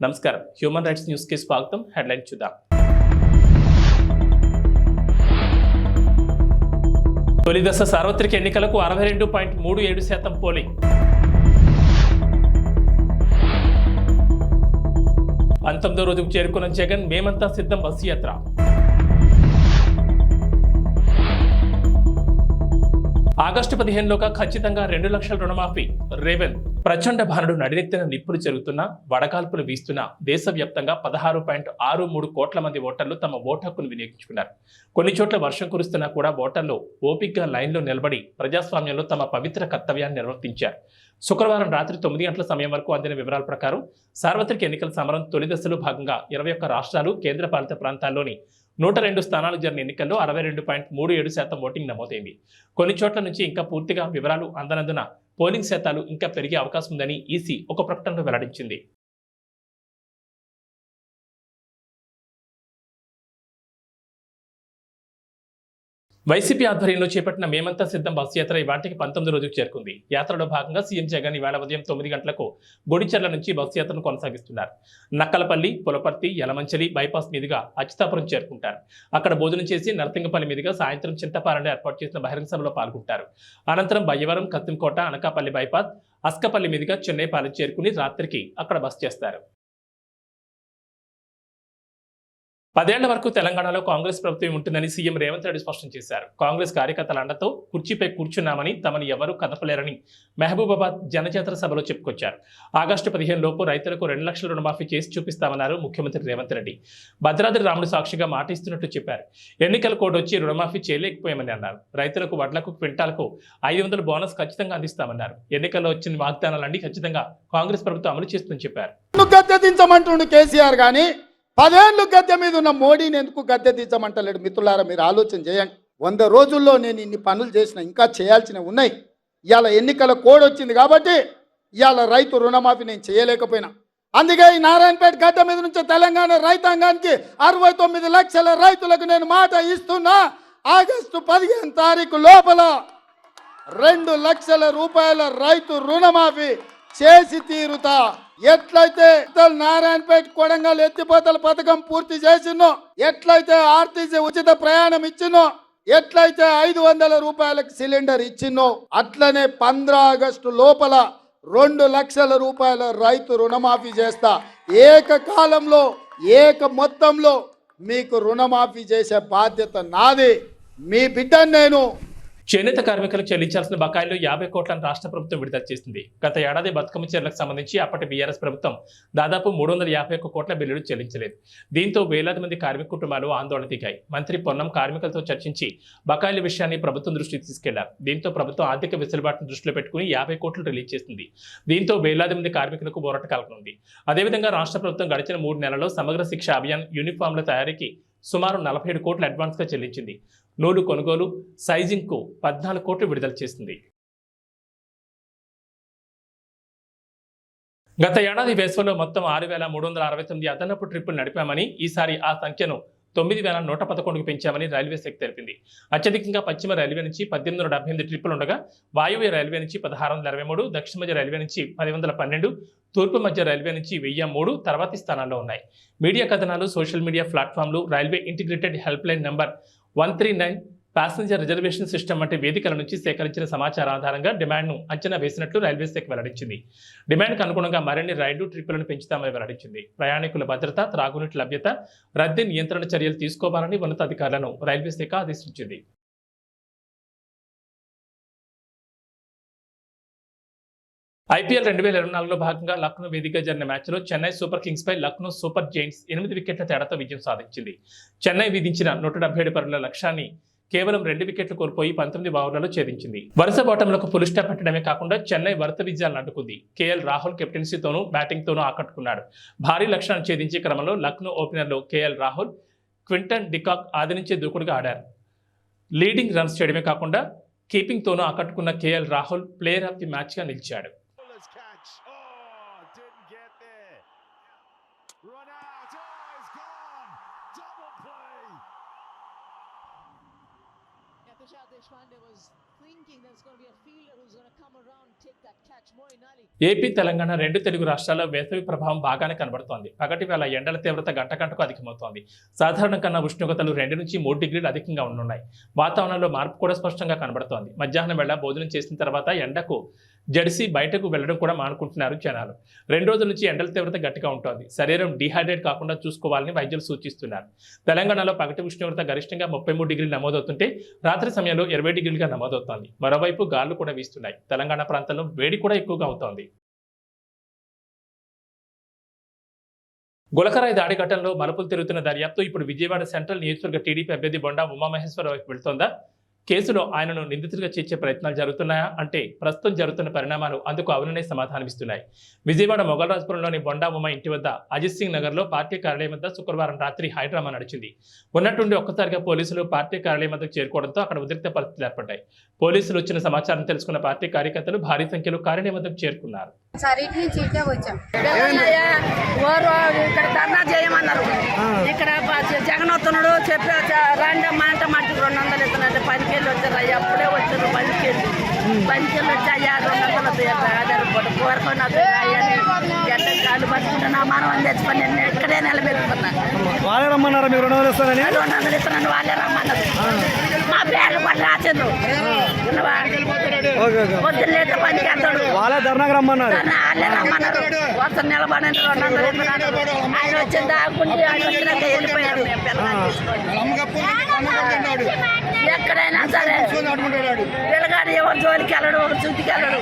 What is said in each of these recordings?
నమస్కారం, human rights news కి స్వాగతం. హెడ్లైన్ చూద్దాం. తొలి దశ సార్వత్రిక ఎన్నికలకు 62.37% పోలింగ్. పంతొమ్మిదో రోజుకు చేరుకున్న జగన్ మేమంతా సిద్ధం బస్సు యాత్ర. ఆగస్టు 15లోగా ఖచ్చితంగా 2 లక్షల రుణమాఫీ. రేవంత్. ప్రచండ భానుడు నడినెత్తిన నిప్పులు జరుగుతున్నా, వడగాల్పులు వీస్తున్నా దేశవ్యాప్తంగా 16.63 కోట్ల మంది ఓటర్లు తమ ఓటు హక్కును వినియోగించుకున్నారు. కొన్ని చోట్ల వర్షం కురుస్తున్నా కూడా ఓటర్లు ఓపికగా లైన్లో నిలబడి ప్రజాస్వామ్యంలో తమ పవిత్ర కర్తవ్యాన్ని నిర్వర్తించారు. శుక్రవారం రాత్రి 9 గంటల సమయం వరకు అందిన వివరాల ప్రకారం సార్వత్రిక ఎన్నికల సమరం తొలి దశలో భాగంగా 21 రాష్ట్రాలు, కేంద్రపాలిత ప్రాంతాల్లోని 102 స్థానాలు జరిగిన ఎన్నికల్లో 62.37% ఓటింగ్ నమోదైంది. కొన్ని చోట్ల నుంచి ఇంకా పూర్తిగా వివరాలు అందనందున పోలింగ్ శాతాలు ఇంకా పెరిగే అవకాశం ఉందని ఈసీ ఒక ప్రకటనలో వెల్లడించింది. వైసీపీ ఆధ్వర్యంలో చేపట్టిన మేమంతా సిద్ధం బస్సు యాత్ర ఇవాటికి 19 రోజుకు చేరుకుంది. యాత్రలో భాగంగా సీఎం జగన్ ఇవాళ ఉదయం 9 గంటలకు గుడిచెర్ల నుంచి బస్సు యాత్రను కొనసాగిస్తున్నారు. నక్కలపల్లి, పులపర్తి, యలమంచిలి బైపాస్ మీదుగా అచ్యుతాపురం చేరుకుంటారు. అక్కడ భోజనం చేసి నరసింగపల్లి మీదుగా సాయంత్రం చింతపాలెంలో ఏర్పాటు చేసిన బహిరంగ సభలో పాల్గొంటారు. అనంతరం బయ్యవరం, కత్తింకోట, అనకాపల్లి బైపాస్, అస్కపల్లి మీదుగా చెన్నైపాలెం చేరుకుని రాత్రికి అక్కడ బస చేస్తారు. 10 ఏళ్ల వరకు తెలంగాణలో కాంగ్రెస్ ప్రభుత్వం ఉంటుందని సీఎం రేవంత్ రెడ్డి స్పష్టం చేశారు. కాంగ్రెస్ కార్యకర్తల అండతో కుర్చీపై కూర్చున్నామని, తమని ఎవరూ కదపలేరని మహబూబాబాద్ జనజాతర సభలో చెప్పుకొచ్చారు. ఆగస్టు 15 లోపు రైతులకు 2 లక్షల రుణమాఫీ చేసి చూపిస్తామన్నారు ముఖ్యమంత్రి రేవంత్ రెడ్డి. భద్రాద్రి రాముడు సాక్షిగా మాట ఇస్తున్నట్టు చెప్పారు. ఎన్నికల కోడ్ వచ్చి రుణమాఫీ చేయలేకపోయామని అన్నారు. రైతులకు వడ్లకు క్వింటాలకు 500 బోనస్ ఖచ్చితంగా అందిస్తామన్నారు. ఎన్నికల్లో వచ్చిన వాగ్దానాలన్నీ ఖచ్చితంగా కాంగ్రెస్ ప్రభుత్వం అమలు చేస్తుందని చెప్పారు. కేసీఆర్ గానీ 10 ఏళ్ళు గద్దె మీద ఉన్న మోడీని ఎందుకు గద్దె దించమంటలేడు? మిత్రులారా, మీరు ఆలోచన చేయండి. 100 రోజుల్లో నేను ఇన్ని పనులు చేసిన, ఇంకా చేయాల్సినవి ఉన్నాయి. ఇవాళ ఎన్నికల కోడ్ వచ్చింది కాబట్టి ఇవాళ రైతు రుణమాఫీ నేను చేయలేకపోయినా. అందుకే ఈ నారాయణపేట గడ్డ మీద నుంచి తెలంగాణ రైతాంగానికి 69 లక్షల రైతులకు నేను మాట ఇస్తున్నా. ఆగస్టు 15 తారీఖు లోపల 2 లక్షల రూపాయల రైతు రుణమాఫీ చేసి తీరుతా. ఎట్లయితే నారాయణపేట కొడంగల్ ఎత్తిపోతల పథకం పూర్తి చేసినో, ఎట్లయితే ఆర్టీసీ ఉచిత ప్రయాణం ఇచ్చినో, ఎట్లయితే 500 రూపాయలకు సిలిండర్ ఇచ్చినో, అట్లనే 15 ఆగస్టు లోపల 2 లక్షల రూపాయల రైతు రుణమాఫీ చేస్తా. ఏకకాలంలో మొత్తంలో మీకు రుణమాఫీ చేసే బాధ్యత నాది. మీ బిడ్డను నేను. చేనేత కార్మికులకు చెల్లించాల్సిన బకాయిలు 50 కోట్లను రాష్ట్ర ప్రభుత్వం విడుదల చేసింది. గత ఏడాది బతుకమ్మ చీరలకు సంబంధించి అప్పటి బీఆర్ఎస్ ప్రభుత్వం దాదాపు 351 కోట్ల బిల్లులు చెల్లించలేదు. దీంతో వేలాది మంది కార్మిక కుటుంబాలు ఆందోళన దిగాయి. మంత్రి పొన్నం కార్మికులతో చర్చించి బకాయిల విషయాన్ని ప్రభుత్వం దృష్టికి తీసుకెళ్లారు. దీంతో ప్రభుత్వం ఆర్థిక వెసులుబాటును దృష్టిలో పెట్టుకుని 50 కోట్లు రిలీజ్ చేసింది. దీంతో వేలాది మంది కార్మికులకు ఊరట కలగనుంది. అదేవిధంగా రాష్ట్ర ప్రభుత్వం గడిచిన 3 నెలల్లో సమగ్ర శిక్ష అభియాన్ యూనిఫామ్ల తయారీకి సుమారు 47 కోట్లు అడ్వాన్స్గా చెల్లించింది. నూలు కొనుగోలు, సైజింగ్కు 14 కోట్లు విడుదల చేసింది. గత ఏడాది వేసవిలో మొత్తం 6,369 అదనపు ట్రిప్పులు నడిపామని, ఈసారి ఆ సంఖ్యను 9,111కు పెంచామని రైల్వే శాఖ తెలిపింది. అత్యధికంగా పశ్చిమ రైల్వే నుంచి 1,878 ట్రిప్పులు ఉండగా, వాయువ్య రైల్వే నుంచి 1,623, దక్షిణ మధ్య రైల్వే నుంచి 1,112, తూర్పు మధ్య రైల్వే నుంచి 1,003 తర్వాతి స్థానాల్లో ఉన్నాయి. మీడియా కథనాలు, సోషల్ మీడియా ప్లాట్ఫామ్లు, railway integrated help line number 139, passenger reservation system వంటి వేదికల నుంచి సేకరించిన సమాచారం ఆధారంగా డిమాండ్ను అంచనా వేసినట్లు రైల్వే శాఖ వెల్లడించింది. డిమాండ్కు అనుగుణంగా మరిన్ని రైళ్లు, ట్రిప్పులను పెంచుతామని వెల్లడించింది. ప్రయాణికుల భద్రత, త్రాగునీటి లభ్యత, రద్దీ నియంత్రణ చర్యలు తీసుకోవాలని ఉన్నతాధికారులను రైల్వే శాఖ ఆదేశించింది. ఐపీఎల్ 2024లో భాగంగా లక్నో వేదికగా జరిగిన మ్యాచ్లో చెన్నై సూపర్ కింగ్స్ పై లక్నో సూపర్ జైంట్స్ 8 వికెట్ల తేడాతో విజయం సాధించింది. చెన్నై విధించిన 177 పరుగుల లక్ష్యాన్ని కేవలం 2 వికెట్లు కోల్పోయి 19 ఓవర్లలో ఛేదించింది. వరుస బాటంలకు ఫుల్ స్టాప్ పెట్టడమే కాకుండా చెన్నై వరుస విజయాలను అడ్డుకుంది. కేఎల్ రాహుల్ కెప్టెన్సీతోనూ బ్యాటింగ్తోనూ ఆకట్టుకున్నాడు. భారీ లక్ష్యాన్ని ఛేదించే క్రమంలో లక్నో ఓపెనర్లు కేఎల్ రాహుల్, క్వింటన్ డికాక్ ఆది నుంచే దూకుడుగా ఆడారు. లీడింగ్ రన్స్ చేయడమే కాకుండా కీపింగ్తోనూ ఆకట్టుకున్న KL Rahul player of the మ్యాచ్గా నిలిచాడు. Tushar Deshpande was thinking there's going to be a fielder who's going to come around, take that catch. Moeen Ali. AP Telangana రెండు తెలుగు రాష్ట్రాల్లో వేసవి ప్రభావం బాగానే కనబడుతోంది. పగటి వేళ ఎండల తీవ్రత గంట గంటకు అధికమవుతోంది. సాధారణ కన్నా ఉష్ణోగ్రతలు 2 నుంచి 3 డిగ్రీలు అధికంగా ఉండనున్నాయి. వాతావరణంలో మార్పు కూడా స్పష్టంగా కనబడుతోంది. మధ్యాహ్నం వేళ భోజనం చేసిన తర్వాత ఎండకు జడిసి బయటకు వెళ్లడం కూడా మానుకుంటున్నారు జనాలు. 2 రోజుల నుంచి ఎండల తీవ్రత గట్టిగా ఉంటుంది. శరీరం డిహైడ్రేట్ కాకుండా చూసుకోవాలని వైద్యులు సూచిస్తున్నారు. తెలంగాణలో పగటి ఉష్ణోగ్రత గరిష్టంగా 33 డిగ్రీలు నమోదవుతుంటే రాత్రి సమయంలో 20 డిగ్రీలుగా నమోదవుతోంది. మరోవైపు గాలులు కూడా వీస్తున్నాయి. తెలంగాణ ప్రాంతంలో వేడి కూడా ఎక్కువగా అవుతోంది. గులకరాయి దాడి ఘటనలో మలుపులు తిరుగుతున్న దర్యాప్తు ఇప్పుడు విజయవాడ సెంట్రల్ నియోజకవర్గ టీడీపీ అభ్యర్థి బొండా ఉమామహేశ్వరరావు వైపు వెళ్తోందా? కేసులో ఆయనను నిందితుడిగా చేర్చే ప్రయత్నాలు జరుగుతున్నాయా అంటే ప్రస్తుతం జరుగుతున్న పరిణామాలు అందుకు అవుననే సమాధానమిస్తున్నాయి. విజయవాడ మొగల్రాజ్పురంలోని బొండా ఉమా ఇంటి వద్ద అజిత్ సింగ్ నగర్లో పార్టీ కార్యాలయం వద్ద శుక్రవారం రాత్రి హైడ్రామా నడిచింది. ఉన్నట్టుండి ఒక్కసారిగా పోలీసులు పార్టీ కార్యాలయం వద్దకు చేరుకోవడంతో అక్కడ ఉద్రిక్త పరిస్థితులు ఏర్పడ్డాయి. పోలీసులు వచ్చిన సమాచారం తెలుసుకున్న పార్టీ కార్యకర్తలు భారీ సంఖ్యలో కార్యాలయం వద్దకు చేరుకున్నారు. ఇక్కడ ధర్నా చేయమన్నారు. ఇక్కడ జగన్ వస్తున్నాడు చెప్పి రాండమ్మా అంటే మట్టికి 200 ఇస్తున్నట్టు 10 కేళ్ళు వచ్చారు. అయ్యా అప్పుడే వచ్చారు 10 కేళ్ళు వచ్చి అయ్యా 200 కోరుకొని అయ్యని గడ్డ కాళ్ళు పట్టుకుంటున్నా మనం తెచ్చుకొని నేను ఇక్కడే నిలబెట్టుకున్నా. వాళ్ళే రమ్మన్నారా మీరు 200 ఇస్తారని? 200 ఇస్తున్నాను వాళ్ళే రమ్మన్నారు. మా పేర్లు కూడా రాసేది పొద్దున్నేస్తే పనికి వెళ్తాడు. వాళ్ళే ధర్నాకు రమ్మన్నారు. వాళ్ళే రమ్మన్నారు. వస్తారు నిలబడండి 200 ఇస్తున్నారు. ఆయన వచ్చింది దాక్కుంటే ఆయన వచ్చినాక వెళ్ళిపోయారు. ఎక్కడైనా సరే పిల్లగాడు ఎవరు జోలికి వెళ్ళడు, ఒక చుట్టుకి వెళ్ళడు.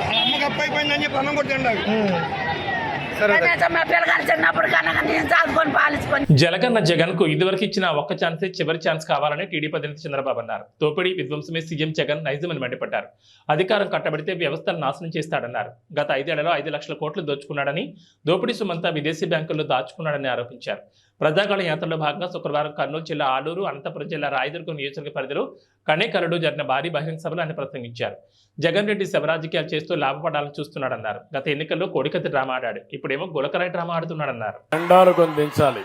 జలగన్న జగన్ కు ఇదివరకు ఇచ్చిన ఒక్క ఛాన్సే చివరి ఛాన్స్ కావాలని టీడీపీ అధినేత చంద్రబాబు అన్నారు. తోపిడి విధ్వంసమే సీఎం జగన్ నైజమని మండిపడ్డారు. అధికారం కట్టబడితే వ్యవస్థను నాశనం చేస్తాడన్నారు. గత 5 ఏళ్లలో 5 లక్షల కోట్లు దోచుకున్నాడని, దోపిడీ సొమ్మంతా విదేశీ బ్యాంకుల్లో దాచుకున్నాడని ఆరోపించారు. ప్రజాగళ యాత్రలో భాగంగా శుక్రవారం కర్నూలు జిల్లా ఆలూరు, అనంతపురం జిల్లా రాయదుర్గం నియోజకవర్గ పరిధిలో కనేకల్లులో జరిగిన భారీ బహిరంగ సభలో ఆయన ప్రసంగించారు. జగన్ రెడ్డి శవరాజకీయాలు చేస్తూ లాభపడాలని చూస్తున్నాడన్నారు. గత ఎన్నికల్లో కోడికత్తి డ్రామా ఆడాడు, ఇప్పుడేమో గులకరాయి డ్రామా ఆడుతున్నాడన్నారు. జెండాలు కొని దించాలి,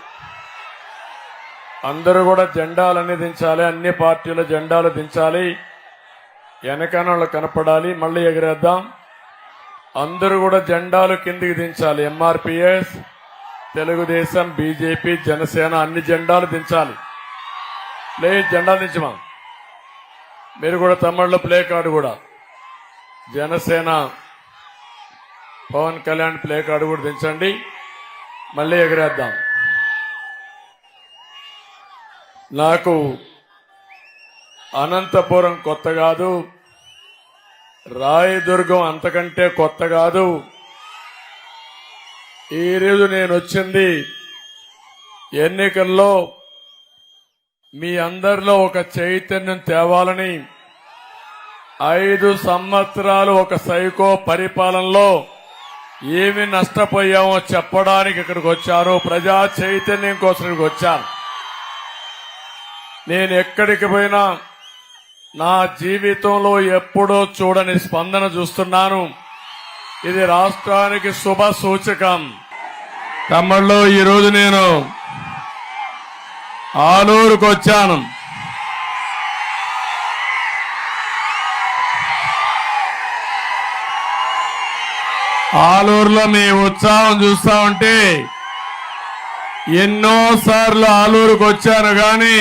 అందరూ కూడా జెండాలన్నీ దించాలి, అన్ని పార్టీల జెండాలు దించాలి, వెనకనోళ్ళు కనపడాలి, మళ్ళీ ఎగిరేద్దాం. అందరూ కూడా జెండాలు కిందికి దించాలి. ఎంఆర్పిఎస్, తెలుగుదేశం, బీజేపీ, జనసేన అన్ని జెండాలు దించాలి. జెండా దించమా. మీరు కూడా తమిళలో ప్లే కార్డు కూడా జనసేన పవన్ కళ్యాణ్ ప్లే కార్డు కూడా దించండి, మళ్ళీ ఎగిరేద్దాం. నాకు అనంతపురం కొత్త కాదు, రాయదుర్గం అంతకంటే కొత్త కాదు. ఈరోజు నేను వచ్చింది ఎన్నికల్లో మీ అందరిలో ఒక చైతన్యం తేవాలని. 5 సంవత్సరాలు ఒక సైకో పరిపాలనలో ఏమి నష్టపోయామో చెప్పడానికి ఇక్కడికి వచ్చాను. ప్రజా చైతన్యం కోసం ఇక్కడికి వచ్చాను. నేను ఎక్కడికి పోయినా నా జీవితంలో ఎప్పుడూ చూడని స్పందన చూస్తున్నాను. ఇది రాష్ట్రానికి శుభ సూచకం. తమ్ముళ్ళు, ఈరోజు నేను ఆలూరుకు వచ్చాను. ఆలూరులో మీ ఉత్సాహం చూస్తా ఉంటే ఎన్నోసార్లు ఆలూరుకు వచ్చాను, కానీ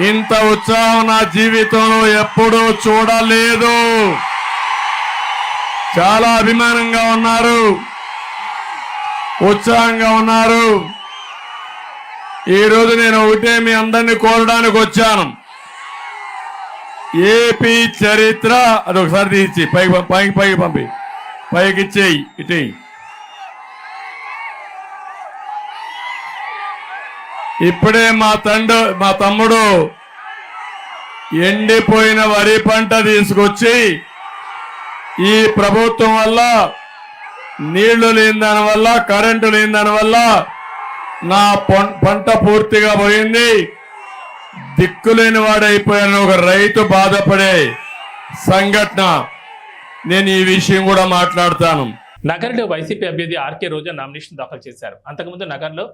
ఇంత ఉత్సాహం నా జీవితంలో ఎప్పుడూ చూడలేదు. చాలా అభిమానంగా ఉన్నారు, ఉత్సాహంగా ఉన్నారు. ఈరోజు నేను ఒకటే మీ అందరినీ కోరడానికి వచ్చాను. ఏపీ చరిత్ర అదొకసారి తీసి పైకి పంపి పైకి ఇచ్చేయి. ఇటు ఇప్పుడే మా తమ్ముడు ఎండిపోయిన వరి పంట తీసుకొచ్చి ఈ ప్రభుత్వం వల్ల, నీళ్లు లేని దాని వల్ల, కరెంటు లేని దాని వల్ల నా పంట పూర్తిగా పోయింది, దిక్కులేని వాడైపోయాను ఒక రైతు బాధపడే సంఘటన. నేను ఈ విషయం కూడా మాట్లాడతాను. నగర్లో వైసీపీ అభ్యర్థి ఆర్కే రోజా నామినేషన్ దాఖలు చేశారు. అంతకుముందు నగర్లో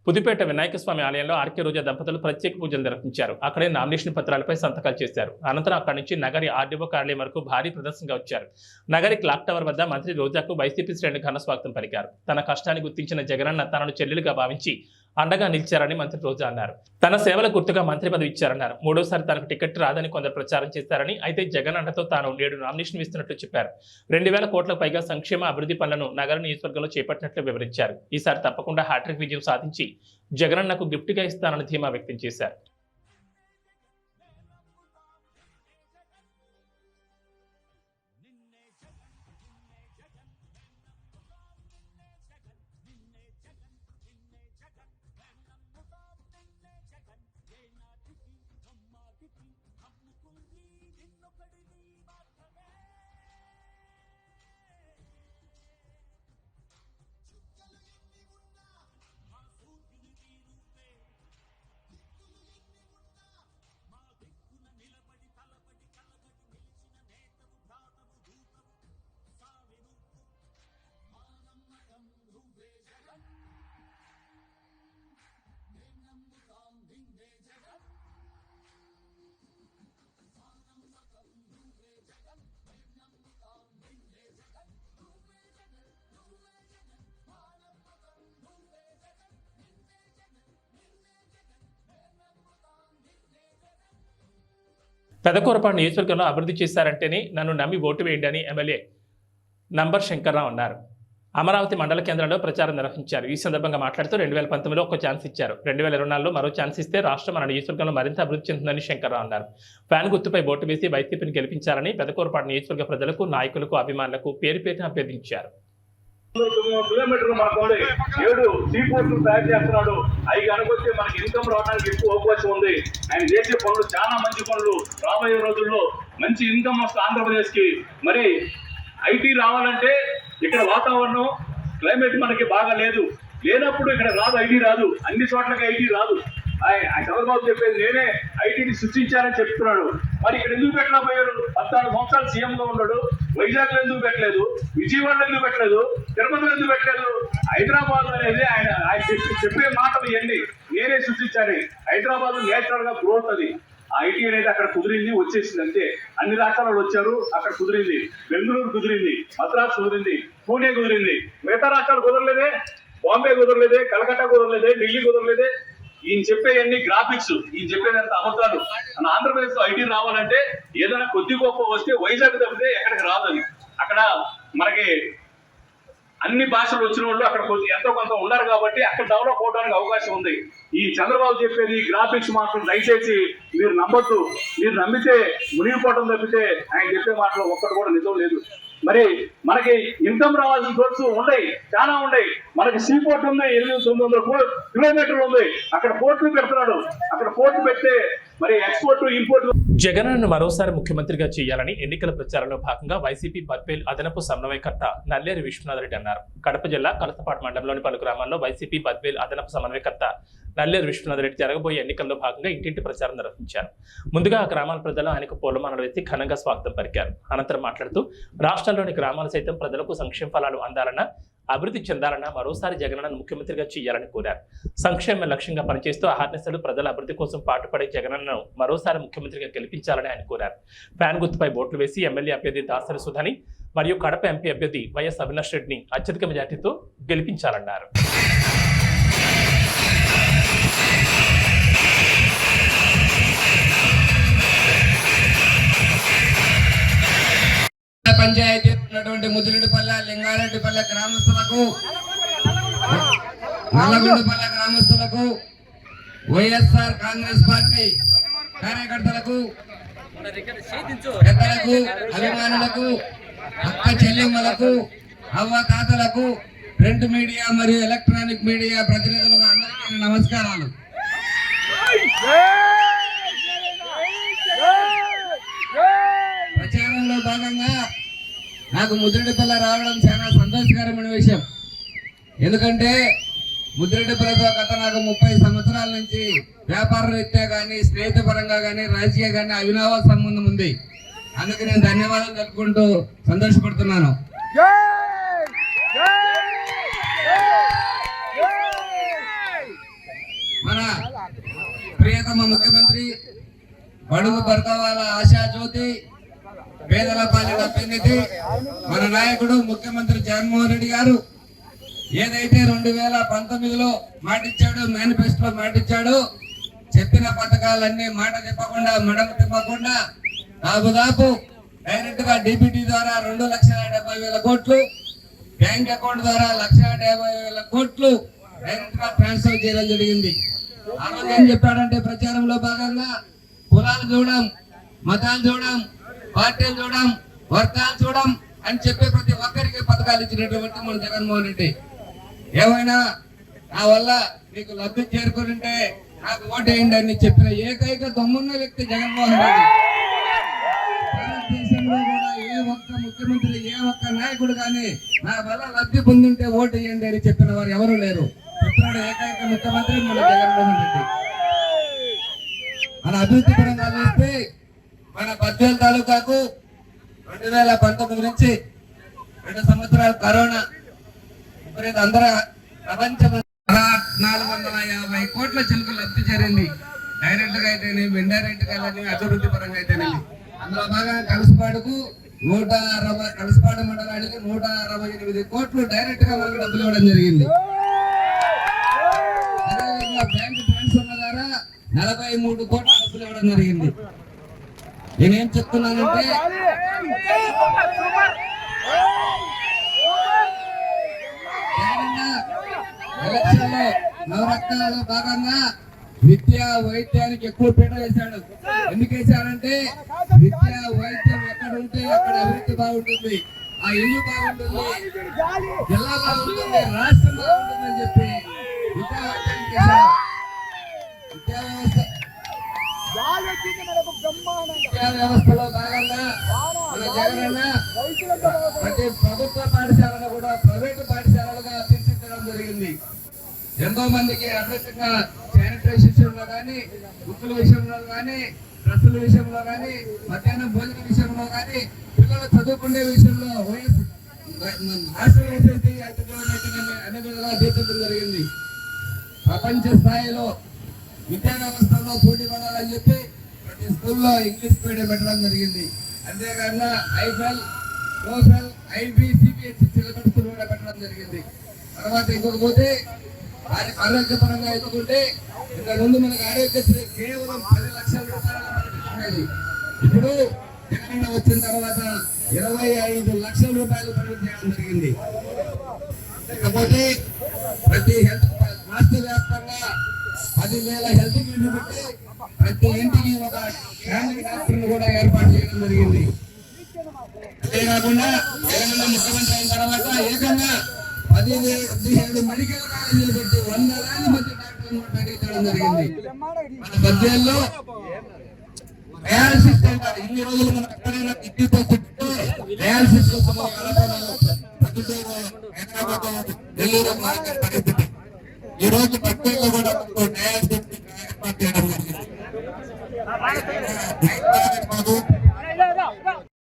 పుదుపేట వినాయక స్వామి ఆలయంలో ఆర్కే రోజా దంపతులు ప్రత్యేక పూజలు నిర్వహించారు. అక్కడే నామినేషన్ పత్రాలపై సంతకాలు చేశారు. అనంతరం అక్కడి నుంచి నగరి ఆర్డీఓ కార్యాలయం వరకు భారీ ప్రదర్శనగా వచ్చారు. నగరి క్లాక్ టవర్ వద్ద మంత్రి రోజాకు వైసీపీ శ్రేణులు ఘన స్వాగతం పలికారు. తన కష్టాన్ని గుర్తించిన జగనన్న తనను చెల్లెలుగా భావించి అండగా నిలిచారని మంత్రి రోజా అన్నారు. తన సేవల గుర్తుగా మంత్రి పదవి ఇచ్చారన్నారు. మూడోసారి తనకు టికెట్ రాదని కొందరు ప్రచారం చేశారని, అయితే జగన్ అండతో తాను 7 నామినేషన్ ఇస్తున్నట్లు చెప్పారు. 2000 కోట్లకు పైగా సంక్షేమ అభివృద్ధి పనులను నగర నియోజకవర్గంలో చేపట్టినట్లు వివరించారు. ఈసారి తప్పకుండా హ్యాట్రిక్ విజయం సాధించి జగనన్నకు గిఫ్ట్గా ఇస్తానని ధీమా వ్యక్తం చేశారు. పెదకూరపాడు నియోజకవర్గంలో అభివృద్ధి చేశారంటేనే నన్ను నమ్మి ఓటు వేయండి అని ఎమ్మెల్యే నంబర్ శంకర్రావు అన్నారు. అమరావతి మండల కేంద్రంలో ప్రచారం నిర్వహించారు. ఈ సందర్భంగా మాట్లాడుతూ 2019లో ఒక ఛాన్స్ ఇచ్చారు, 2024లో మరో ఛాన్స్ ఇస్తే రాష్ట్రం మన నియోజకవర్గంలో మరింత అభివృద్ధి చెందుతుందని శంకర్రావు అన్నారు. ఫ్యాన్ గుర్తుపై ఓటు వేసి వైసీపీని గెలిపించాలని పెదకూరపాడు నియోజకవర్గ ప్రజలకు, నాయకులకు, అభిమానులకు పేరు పేరున అభ్యర్థించారు. కిలోమీటర్లు మనకోండి 7 సీ పోర్టులు తయారు చేస్తున్నాడు. అవి కనుకొస్తే మనకి ఇన్కమ్ రావడానికి ఎక్కువ అవకాశం ఉంది. ఆయన చేసే పనులు చాలా మంచి పనులు. రాబోయే రోజుల్లో మంచి ఇన్కమ్ వస్తుంది ఆంధ్రప్రదేశ్ కి. మరి ఐటీ రావాలంటే ఇక్కడ వాతావరణం క్లైమేట్ మనకి బాగా లేనప్పుడు ఇక్కడ రాదు, ఐటీ రాదు. అన్ని చోట్లకి ఐటీ రాదు. చంద్రబాబు చెప్పేది నేనే ఐటీని సృష్టించాలని చెప్తున్నాడు. మరి ఇక్కడ ఎందుకు పెట్టలేకపోయాడు? 14 సంవత్సరాలు సీఎం గా ఉన్నాడు. వైజాగ్ లో ఎందుకు పెట్టలేదు? విజయవాడలో ఎందుకు పెట్టలేదు? తిరుపతిలో ఎందుకు పెట్టలేదు? హైదరాబాద్ అనేది ఆయన చెప్పే మాటలు ఇవన్నీ నేనే సృష్టించాను. హైదరాబాద్ నేచురల్ గా గ్రోత్ అది. ఐటీ అనేది అక్కడ కుదిరింది, వచ్చేసింది అంతే. అన్ని రాష్ట్రాలు వచ్చారు, అక్కడ కుదిరింది. బెంగళూరు కుదిరింది, మద్రాసు కుదిరింది, పూణే కుదిరింది. మిగతా రాష్ట్రాలు కుదరలేదే. బాంబే కుదరలేదే, కలకత్తా కుదరలేదే, ఢిల్లీ కుదరలేదే. ఈయన చెప్పేవన్నీ గ్రాఫిక్స్, ఈయన చెప్పేదంతా అబద్ధాలు. మన ఆంధ్రప్రదేశ్ లో ఐటీ రావాలంటే ఏదైనా కొద్ది గొప్ప వస్తే వైజాగ్ తప్పితే ఎక్కడికి రాదు. అది అక్కడ మనకి అన్ని భాషలు వచ్చిన వాళ్ళు అక్కడ ఎంతో కొంత ఉన్నారు కాబట్టి అక్కడ డెవలప్ అవడానికి అవకాశం ఉంది. ఈ చంద్రబాబు చెప్పేది గ్రాఫిక్స్ మాత్రం దయచేసి మీరు నమ్మొద్దు. మీరు నమ్మితే మునిగిపోవడం తప్పితే ఆయన చెప్పే మాటలు ఒక్కటి కూడా నిజం లేదు. మరి మనకి ఇన్కమ్ రావాల్సిన సోర్స్ ఉన్నాయి, చాలా ఉన్నాయి. మనకి సీ పోర్ట్ ఉంది, 800-900 కిలోమీటర్లు ఉంది. అక్కడ పోర్టులు పెడుతున్నాడు. అక్కడ పోర్టు పెడితే మరి ఎక్స్పోర్ట్ ఇంపోర్ట్. జగన్ను మరోసారి ముఖ్యమంత్రిగా చేయాలని ఎన్నికల ప్రచారంలో భాగంగా వైసీపీ బద్వేల్ అదనపు సమన్వయకర్త నల్లేరు విశ్వనాథరెడ్డి అన్నారు. కడప జిల్లా కలసపాడు మండలంలోని పలు గ్రామాల్లో వైసీపీ బద్వేల్ అదనపు సమన్వయకర్త నల్లేరు విశ్వనాథరెడ్డి జరగబోయే ఎన్నికల్లో భాగంగా ఇంటింటి ప్రచారం నిర్వహించారు. ముందుగా ఆ గ్రామాల ప్రజలు ఆయనకు పూలమాలలు వేసి ఘనంగా స్వాగతం పలికారు. అనంతరం మాట్లాడుతూ రాష్ట్రంలోని గ్రామాలు సైతం ప్రజలకు సంక్షేమ ఫలాలు అందాలన్నా, అభివృద్ధి చెందాలన్నా మరోసారి జగనన్నను ముఖ్యమంత్రిగా చేయాలని కోరారు. సంక్షేమ లక్ష్యంగా పనిచేస్తూ అహర్నిశలు ప్రజల అభివృద్ధి కోసం పాటుపడే జగనన్నను మరోసారి ముఖ్యమంత్రిగా గెలిపించాలని ఆయన కోరారు. ఫ్యాన్ గుర్తుపై ఓట్లు వేసి ఎమ్మెల్యే అభ్యర్థి దాసరి సుధని మరియు కడప ఎంపీ అభ్యర్థి వైఎస్ అవినాష్ రెడ్డిని అత్యధిక మెజార్టీతో గెలిపించాలన్నారు. పంచాయతీ ఉన్నటువంటి ముదిరెడ్డిపల్లె, లింగారెడ్డిపల్లె గ్రామస్తులకు, నల్లగొండపల్లె గ్రామస్తులకు, వైఎస్ఆర్ కాంగ్రెస్ పార్టీ కార్యకర్తలకు, పెద్దలకు, అభిమానులకు, అక్క చెల్లెమ్మలకు, అవ్వ తాతలకు, ప్రింట్ మీడియా మరియు ఎలక్ట్రానిక్ మీడియా ప్రతినిధులకు అందరికీ నమస్కారాలు. ప్రచారంలో భాగంగా నాకు ముదిరెడ్డిపల్లె రావడం చాలా సంతోషకరమైన విషయం. ఎందుకంటే ముదిరెడ్డిపల్లెతో గత నాకు 30 సంవత్సరాల నుంచి వ్యాపార రీత్యా కానీ, స్నేహితపరంగా కానీ, రాజకీయ కానీ అవినావ సంబంధం ఉంది. అందుకు నేను ధన్యవాదాలు తెలుపుకుంటూ సంతోషపడుతున్నాను. ప్రియతమ ముఖ్యమంత్రి, బడుగు వర్గాల ఆశా జ్యోతి, పేదల పాలిట పెన్నిధి మన నాయకుడు ముఖ్యమంత్రి జగన్మోహన్ రెడ్డి గారు ఏదైతే 2019లో మాటిచ్చాడు, మేనిఫెస్టోలో మాటిచ్చాడు, చెప్పిన పథకాలన్నీ మాట చెప్పకుండా మడమ తిప్పకుండా దాదాపు డైరెక్ట్ గా డిబిటీ ద్వారా 2,70,000 కోట్లు, బ్యాంక్ అకౌంట్ ద్వారా 1,50,000 కోట్లు డైరెక్ట్ గా ట్రాన్స్ఫర్ చేయడం జరిగింది. ఆ రోజు ఏం చెప్పాడంటే ప్రచారంలో భాగంగా కులాలు చూడం, మతాలు చూడం, పార్టీలు చూడం, వర్గాలు చూడం అని చెప్పి ప్రతి ఒక్కరికి పథకాలు ఇచ్చినటువంటి మన జగన్మోహన్ రెడ్డి. ఏమైనా నా వల్ల మీకు లబ్ధి చేరుకుంటే నాకు ఓటేయండి అని చెప్పిన ఏకైక దమ్మున్న వ్యక్తి జగన్మోహన్ రెడ్డి. భారతదేశంలో కూడా ఏ ఒక్క ముఖ్యమంత్రి, ఏ ఒక్క నాయకుడు కానీ నా వల్ల లబ్ధి పొందుంటే ఓటేయండి అని చెప్పిన వారు ఎవరు లేరు. చెప్పిన ఏకైక ముఖ్యమంత్రి మన జగన్మోహన్ రెడ్డి. మన అభివృద్ధి పరంగా చూస్తే మన బద్వేల్ తాలూకాకు 2019 నుంచి 2 సంవత్సరాలు కరోనా అందరూ ప్రపంచం 450 కోట్ల చిలుకలు లబ్ధి చేరింది. డైరెక్ట్ గా అయితేనేమి, ఇండైరెక్ట్ గా అభివృద్ధి పరంగా అయితేనేమి. అందులో భాగంగా కలసపాడుకు 160, కలసపాడు మండలానికి 168 కోట్లు డైరెక్ట్ గా మనకు డబ్బులు ఇవ్వడం జరిగింది. అదేవిధంగా బ్యాంక్ ట్రాన్స్ఫర్ ద్వారా 43 కోట్ల డబ్బులు ఇవ్వడం జరిగింది. నేనేం చెప్తున్నానంటే ఎలక్షన్ లో నవరత్నాలలో భాగంగా విద్యా వైద్యానికి ఎక్కువ పీట వేశాడు. ఎందుకు వేశాడంటే విద్యా వైద్యం ఎక్కడ ఉంటే అక్కడ అభివృద్ధి బాగుంటుంది, ఆ ఇల్లు బాగుంటుంది, జిల్లా బాగుంటుంది, రాష్ట్రం బాగుంటుంది అని చెప్పి విద్యా వైద్యానికి వేశాడు. విద్యా వ్యవస్థలో భాగంగా మన జగనన్న ప్రతి ప్రభుత్వ పాఠశాలను కూడా ప్రైవేటు పాఠశాలలుగా తీర్చిదిద్దడం జరిగింది. ఎంతో మందికి అద్భుతంగా శానిటైజేషన్ విషయంలో కానీ, బుక్కుల విషయంలో కానీ, డ్రెస్సుల విషయంలో కానీ, మధ్యాహ్నం భోజన విషయంలో కానీ, పిల్లలు చదువుకునే విషయంలో అనే విధంగా తీర్చడం జరిగింది. ప్రపంచ స్థాయిలో విద్యా వ్యవస్థలో పోటీ పడాలని చెప్పి ప్రతి స్కూల్లో ఇంగ్లీష్ మీడియం పెట్టడం జరిగింది. అంతేకాకుండా Eiffel, TOEFL, IB, CBSE syllabus కూడా పెట్టడం జరిగింది. తర్వాత ఇంకొక పోతే ఆరోగ్యపరంగా ఎదుర్కొంటే ఇంత ముందు మనకు ఆరోగ్యశ్రీ కేవలం 10 లక్షల రూపాయలు, ఇప్పుడు తెలంగాణ వచ్చిన తర్వాత 25 లక్షల రూపాయలు ఖరీదు చేయడం జరిగింది. కాకపోతే ప్రతి హెల్త్ రాష్ట్ర వ్యాప్తంగా 10,000 హెల్త్ క్లినిక్ పెట్టి ప్రతి ఇంటికి ఒక ఫ్యామిలీ డాక్టర్ని కూడా ఏర్పాటు చేయడం జరిగింది. అంతేకాకుండా తెలంగాణ ముఖ్యమంత్రి అయిన తర్వాత ఏకంగా 17 మెడికల్ కాలేజీలు పెట్టి 100,000 మంది డాక్టర్లను ప్రకటించడం జరిగింది. మన బద్వేల్లో డయాలసిస్ సెంటర్ ఇన్ని రోజులు మనం ఎక్కడైనా కిడ్నీతో చుట్టూ డయాలసిస్ కోసం హైదరాబాద్, ఢిల్లీలో మార్కెట్ పరిస్థితి. ఈ రోజు బద్వేల్లో కూడా డయాలసిస్ ఏర్పాటు చేయడం జరిగింది.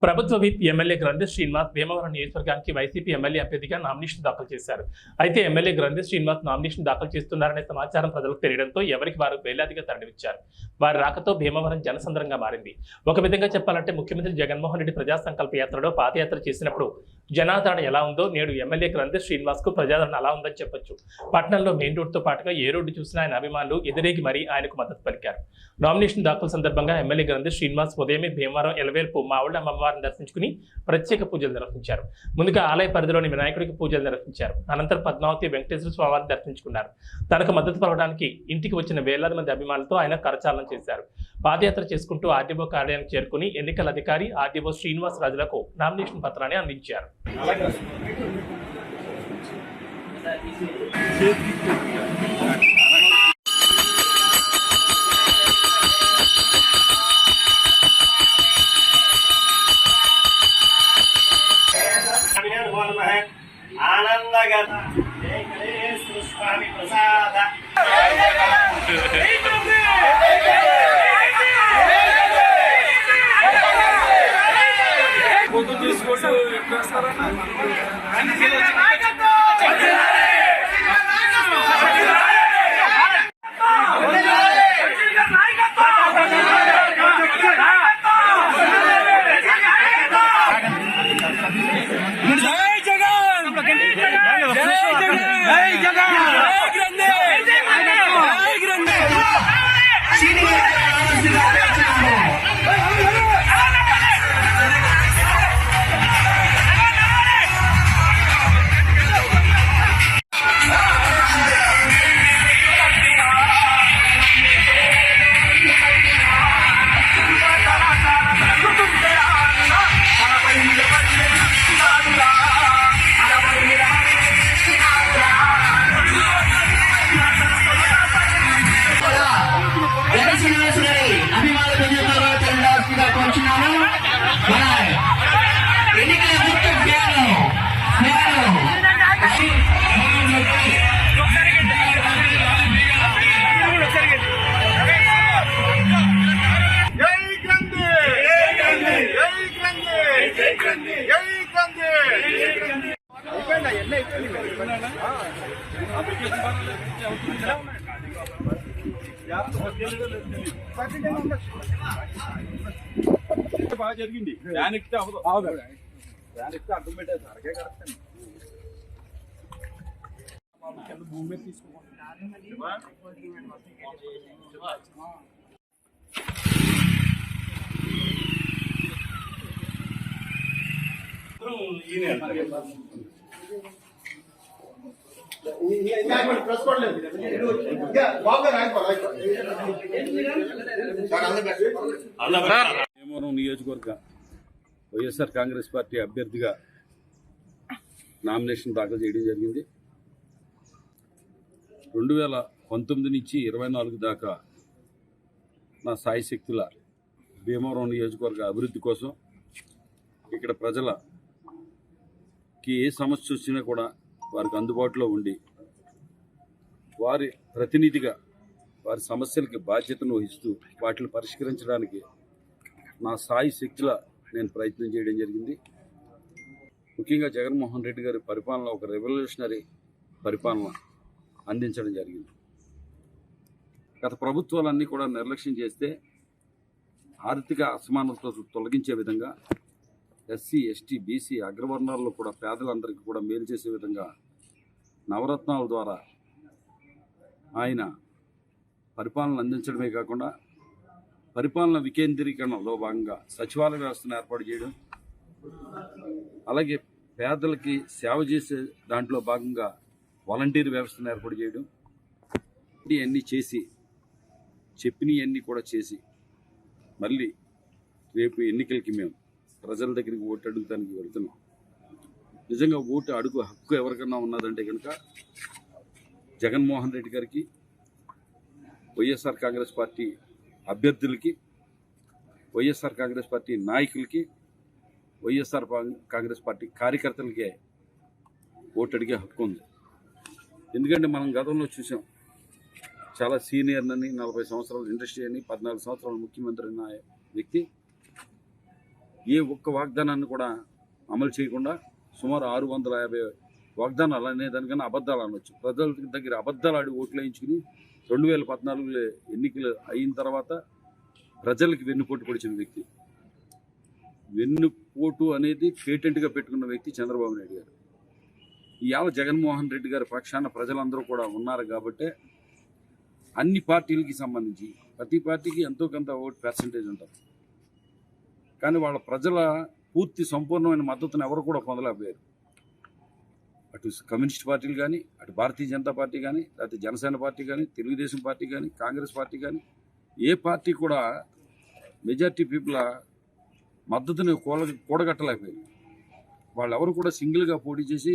ప్రభుత్వ విప్ ఎమ్మెల్యే గ్రంథి శ్రీనివాస్ భీమవరం నియోజకవర్గానికి వైసీపీ ఎమ్మెల్యే అభ్యర్థిగా నామినేషన్ దాఖలు చేశారు. అయితే ఎమ్మెల్యే గ్రంథి శ్రీనివాస్ నామినేషన్ దాఖలు చేస్తున్నారనే సమాచారం ప్రజలకు తెలియడంతో ఎవరికి వారు వేలాదిగా తరలివచ్చారు. వారి రాకతో భీమవరం జనసంద్రంగా మారింది. ఒక విధంగా చెప్పాలంటే ముఖ్యమంత్రి జగన్మోహన్ రెడ్డి ప్రజా సంకల్ప యాత్రలో పాదయాత్ర చేసినప్పుడు జనాదరణ ఎలా ఉందో నేడు ఎమ్మెల్యే గ్రంథి శ్రీనివాస్ కు ప్రజాదరణ అలా ఉందని చెప్పొచ్చు. పట్టణంలో మెయిన్ రోడ్డుతో పాటుగా ఏ రోడ్డు చూసినా ఆయన అభిమానులు ఎదురేగి మరీ ఆయనకు మద్దతు పలికారు. నామినేషన్ దాఖలు సందర్భంగా ఎమ్మెల్యే గ్రంథి శ్రీనివాస్ ఉదయమే భీమవరం ఎలవేల్పు మావుళ్ళ అమ్మవారిని దర్శించుకుని ప్రత్యేక పూజలు నిర్వహించారు. ముందుగా ఆలయ పరిధిలోని వినాయకుడికి పూజలు నిర్వహించారు. అనంతరం పద్మావతి వెంకటేశ్వర స్వామివారిని దర్శించుకున్నారు. తనకు మద్దతు పలకడానికి ఇంటికి వచ్చిన వేలాది మంది అభిమానులతో ఆయన కరచాలనం చేశారు. పాదయాత్ర చేసుకుంటూ ఆర్డీఓ కార్యాలయానికి చేరుకుని ఎన్నికల అధికారి ఆర్డీఓ శ్రీనివాస్ రాజులకు నామినేషన్ పత్రాన్ని అందించారు. ఆనందగా స్వామి ప్రసాద తీసుకుంటూ బాగా జరిగింది. ఫ్యాన్ ఎక్కితే అవ్వదు. ఫ్యాన్ ఎక్కితే అడ్డం పెట్టేది సరకే కరెక్ట్. భూమి మీద తీసుకోవాలి. భీమవరం నియోజకవర్గ వైఎస్ఆర్ కాంగ్రెస్ పార్టీ అభ్యర్థిగా నామినేషన్ దాఖలు చేయడం జరిగింది. 2019 నుంచి 24 దాకా నా సాయశక్తుల భీమవరం నియోజకవర్గ అభివృద్ధి కోసం ఇక్కడ ప్రజలకి ఏ సమస్య వచ్చినా కూడా వారికి అందుబాటులో ఉండి వారి ప్రతినిధిగా వారి సమస్యలకి బాధ్యతను వహిస్తూ వాటిని పరిష్కరించడానికి నా సాయి శక్తుల నేను ప్రయత్నం చేయడం జరిగింది. ముఖ్యంగా జగన్మోహన్ రెడ్డి గారి పరిపాలన ఒక రెవల్యూషనరీ పరిపాలన అందించడం జరిగింది. గత ప్రభుత్వాలన్నీ కూడా నిర్లక్ష్యం చేస్తే ఆర్థిక అసమానతలు తొలగించే విధంగా ఎస్సీ, ఎస్టీ, బీసీ అగ్రవర్ణాల్లో కూడా పేదలందరికీ కూడా మేలు చేసే విధంగా నవరత్నాల ద్వారా ఆయన పరిపాలన అందించడమే కాకుండా పరిపాలన వికేంద్రీకరణలో భాగంగా సచివాలయ వ్యవస్థను ఏర్పాటు చేయడం, అలాగే పేదలకి సేవ చేసే దాంట్లో భాగంగా వాలంటీర్ వ్యవస్థను ఏర్పాటు చేయడం, ఇవన్నీ చేసి చెప్పినవన్నీ కూడా చేసి మళ్ళీ రేపు ఎన్నికలకి మేము ప్రజల దగ్గరికి ఓటు అడుగుతానికి వెళ్తున్నాం. నిజంగా ఓటు అడుగు హక్కు ఎవరికన్నా ఉన్నదంటే కనుక జగన్మోహన్ రెడ్డి గారికి, వైఎస్ఆర్ కాంగ్రెస్ పార్టీ అభ్యర్థులకి, వైఎస్ఆర్ కాంగ్రెస్ పార్టీ నాయకులకి, వైఎస్ఆర్ కాంగ్రెస్ పార్టీ కార్యకర్తలకే ఓటు అడిగే హక్కు ఉంది. ఎందుకంటే మనం గతంలో చూసాం, చాలా సీనియర్నని 40 సంవత్సరాల ఇండస్ట్రీ అని 14 సంవత్సరాల ముఖ్యమంత్రి అయిన వ్యక్తి ఏ ఒక్క వాగ్దానాన్ని కూడా అమలు చేయకుండా సుమారు 650 వాగ్దానాలు అనే దానికన్నా అబద్ధాలు అనవచ్చు. ప్రజల దగ్గర అబద్ధాలు ఆడి ఓట్లు వేయించుకుని 2014 ఎన్నికలు అయిన తర్వాత ప్రజలకి వెన్నుపోటు పొడిచిన వ్యక్తి. వెన్నుపోటు అనేది పేటెంట్గా పెట్టుకున్న వ్యక్తి చంద్రబాబు నాయుడు గారు. ఇవాళ జగన్మోహన్ రెడ్డి గారి పక్షాన ప్రజలందరూ కూడా ఉన్నారు కాబట్టి అన్ని పార్టీలకి సంబంధించి ప్రతి పార్టీకి ఎంతో కొంత ఓటు పర్సంటేజ్ ఉంటుంది. కానీ వాళ్ళ ప్రజల పూర్తి సంపూర్ణమైన మద్దతును ఎవరు కూడా పొందలేకపోయారు. అటు కమ్యూనిస్ట్ పార్టీలు కానీ, అటు భారతీయ జనతా పార్టీ కానీ, లేకపోతే జనసేన పార్టీ కానీ, తెలుగుదేశం పార్టీ కానీ, కాంగ్రెస్ పార్టీ కానీ, ఏ పార్టీ కూడా మెజార్టీ పీపుల్ మద్దతుని కూడగట్టలేకపోయారు. వాళ్ళెవరు కూడా సింగిల్గా పోటీ చేసి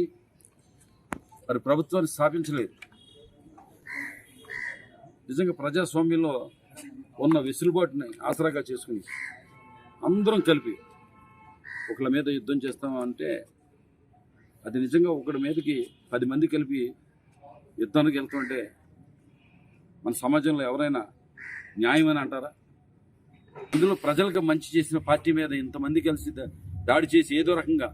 మరి ప్రభుత్వాన్ని స్థాపించలేదు. నిజంగా ప్రజాస్వామ్యంలో ఉన్న వెసులుబాటుని ఆసరాగా చేసుకుని అందరం కలిపి ఒకళ్ళ మీద యుద్ధం చేస్తామంటే అది నిజంగా ఒకడి మీదకి 10 మంది కలిపి యుద్ధానికి వెళ్తుంటే మన సమాజంలో ఎవరైనా న్యాయమని అంటారా? ఇందులో ప్రజలకు మంచి చేసిన పార్టీ మీద ఇంతమంది కలిసి దాడి చేసి ఏదో రకంగా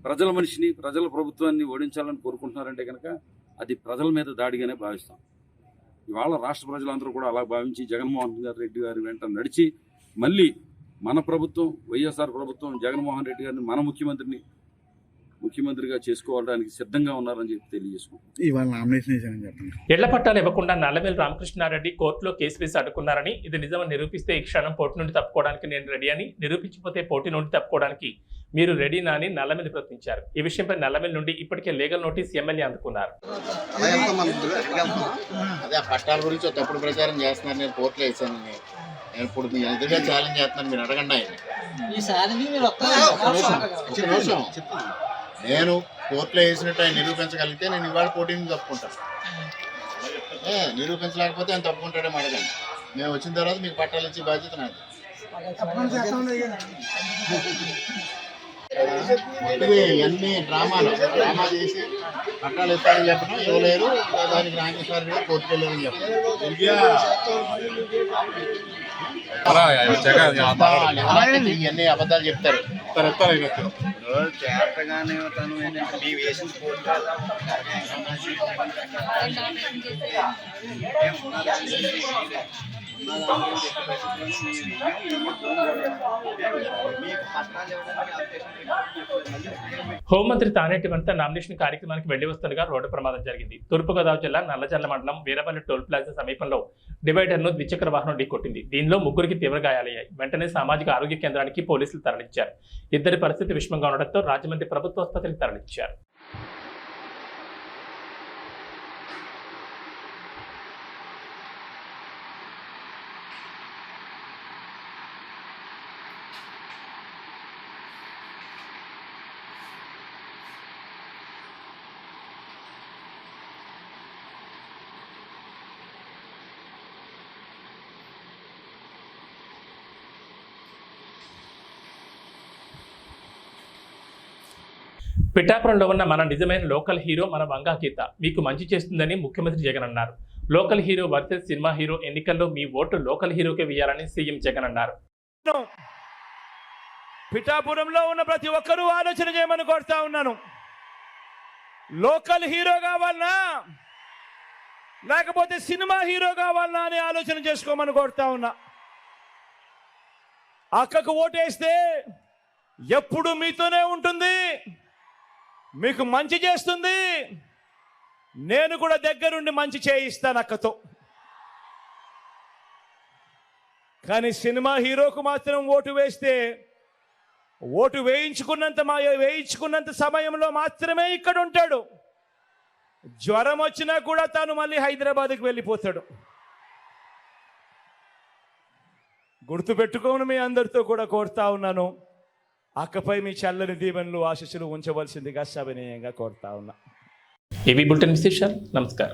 ప్రజల మనిషిని, ప్రజల ప్రభుత్వాన్ని ఓడించాలని కోరుకుంటున్నారంటే కనుక అది ప్రజల మీద దాడిగానే భావిస్తాం. ఇవాళ రాష్ట్ర ప్రజలందరూ కూడా అలా భావించి జగన్మోహన్ రెడ్డి గారి వెంట నడిచి మళ్ళీ మన ప్రభుత్వం, వైఎస్ఆర్ ప్రభుత్వం, జగన్మోహన్ రెడ్డి గారిని మన ముఖ్యమంత్రిగా చేసుకోవడానికి సిద్ధంగా ఉన్నారని చెప్పి తెలియజేసుకుంటాం. ఇవాళ నామినేషన్ చెప్పండి. ఇళ్ల పట్టాలు ఇవ్వకుండా నల్లమేలు రామకృష్ణారెడ్డి కోర్టులో కేసు వేసి అడ్డుకున్నారని, ఇది నిజమని నిరూపిస్తే ఈ క్షణం పోటీ నుండి తప్పుకోవడానికి నేను రెడీ అని, నిరూపించకపోతే పోటీ నుండి తప్పుకోవడానికి మీరు రెడీనా అని నల్లమేలు ప్రశ్నించారు. ఈ విషయంపై నల్లమేలు నుండి ఇప్పటికే లీగల్ నోటీస్ ఎమ్మెల్యే అందుకున్నారు. అదే పట్టాల గురించి తప్పుడు ప్రచారం చేస్తున్నారు. నేను కోర్టులో వేసాను. నేను ఇప్పుడు మీ ఎదురుగా ఛాలెంజ్ చేస్తున్నాను. మీరు అడగండి ఆయన. నేను కోర్టులో వేసినట్టు ఆయన నిరూపించగలిగితే నేను ఇవాళ పోటీని తప్పుకుంటాను. నిరూపించలేకపోతే ఆయన తప్పుకుంటాడే అడగండి. మేము వచ్చిన తర్వాత మీకు పట్టాలు ఇచ్చే బాధ్యత నాది. ఇవన్నీ డ్రామా చేసి పట్టాలు ఇస్తారని చెప్పడం, ఇవ్వలేరు, దానికి రామకృష్ణారెడ్డి గారు కోర్టుకు వెళ్ళారని చెప్పడం, ఇవన్నీ అబద్ధాలు చెప్తారు. చేతగానే తను ఏంటంటే మీ వేసిన హోంమంత్రి తానేటి వనిత నామినేషన్ కార్యక్రమానికి వెళ్లి వస్తుండగా రోడ్డు ప్రమాదం జరిగింది. తూర్పుగోదావరి జిల్లా నల్లజర్ల మండలం వీరపల్లి టోల్ ప్లాజా సమీపంలో డివైడర్ను ద్విచక్ర వాహనం ఢీకొట్టింది. దీనిలో ముగ్గురికి తీవ్ర గాయాలయ్యాయి. వెంటనే సామాజిక ఆరోగ్య కేంద్రానికి పోలీసులు తరలించారు. ఇద్దరి పరిస్థితి విషమంగా ఉండడంతో రాజమండ్రి ప్రభుత్వ ఆసుపత్రికి తరలించారు. పిఠాపురంలో ఉన్న మన నిజమైన లోకల్ హీరో మన వంగా గీత మీకు మంచి చేస్తుందని ముఖ్యమంత్రి జగన్ అన్నారు. Local hero versus cinema hero ఎన్నికల్లో మీ ఓటు లోకల్ హీరోకే వేయాలని సీఎం జగన్ అన్నారు. పిఠాపురంలో ఉన్న ప్రతి ఒక్కరూ ఆలోచన చేయమని కోరుతా ఉన్నాను. లోకల్ హీరో కావాలనా లేకపోతే సినిమా హీరో కావాలనా అని ఆలోచన చేసుకోమని కోరుతా ఉన్నా. అక్కకు ఓటేస్తే ఎప్పుడు మీతోనే ఉంటుంది, మీకు మంచి చేస్తుంది. నేను కూడా దగ్గరుండి మంచి చేయిస్తాను అక్కతో. కానీ సినిమా హీరోకు మాత్రం ఓటు వేస్తే ఓటు వేయించుకున్నంత సమయంలో మాత్రమే ఇక్కడ ఉంటాడు. జ్వరం వచ్చినా కూడా తాను మళ్ళీ హైదరాబాద్కి వెళ్ళిపోతాడు. గుర్తుపెట్టుకోని మీ అందరితో కూడా కోరుతా ఉన్నాను. అక్కపై మీ చల్లని దీవెనలు ఆశీస్సులు ఉంచవలసిందిగా సవినయంగా కోరుతా ఉన్నా. ఏబీ బులెటిన్ విశేషాలు. నమస్కారం.